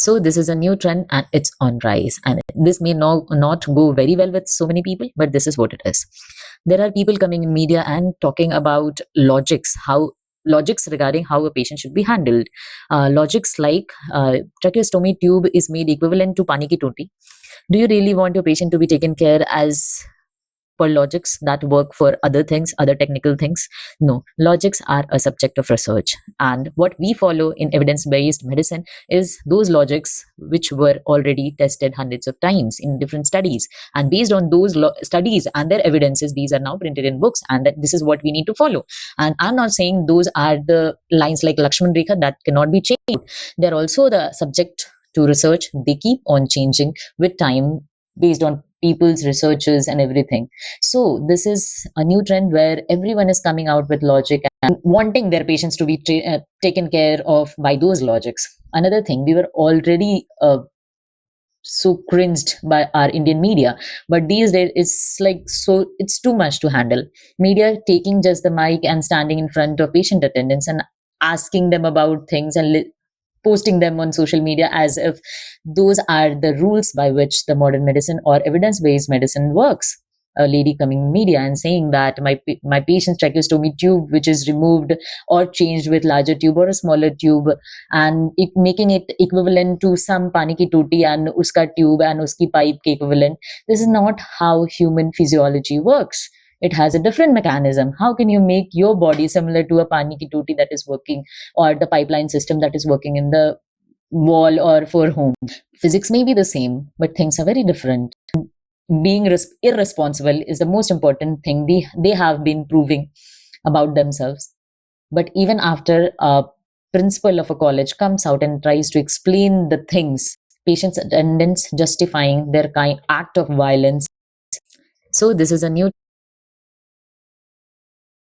So this is a new trend and it's on rise. And this may not go very well with so many people, but this is what it is. There are people coming in media and talking about logics regarding how a patient should be handled. Logics like tracheostomy tube is made equivalent to pani ki toti. Do you really want your patient to be taken care as per logics that work for other things, other technical things? No, logics are a subject of research. And what we follow in evidence based medicine is those logics which were already tested hundreds of times in different studies. And based on those studies and their evidences, these are now printed in books, and that this is what we need to follow. And I'm not saying those are the lines like Lakshman Rekha that cannot be changed. They're also the subject to research. They keep on changing with time based on people's researches and everything. So this is a new trend where everyone is coming out with logic and wanting their patients to be taken care of by those logics. Another thing, we were already so cringed by our Indian media, but these days it's too much to handle. Media taking just the mic and standing in front of patient attendants and asking them about things and posting them on social media as if those are the rules by which the modern medicine or evidence-based medicine works. A lady coming in media and saying that my patient's tracheostomy tube, which is removed or changed with larger tube or a smaller tube, and making it equivalent to some pani ki toti and uska tube and uski pipe ke equivalent. This is not how human physiology works. It has a different mechanism. How can you make your body similar to a pani ki toti that is working, or the pipeline system that is working in the wall or for home? Physics may be the same, but things are very different. Being irresponsible is the most important thing they have been proving about themselves. But even after a principal of a college comes out and tries to explain the things, patients' attendants justifying their act of violence. So this is a new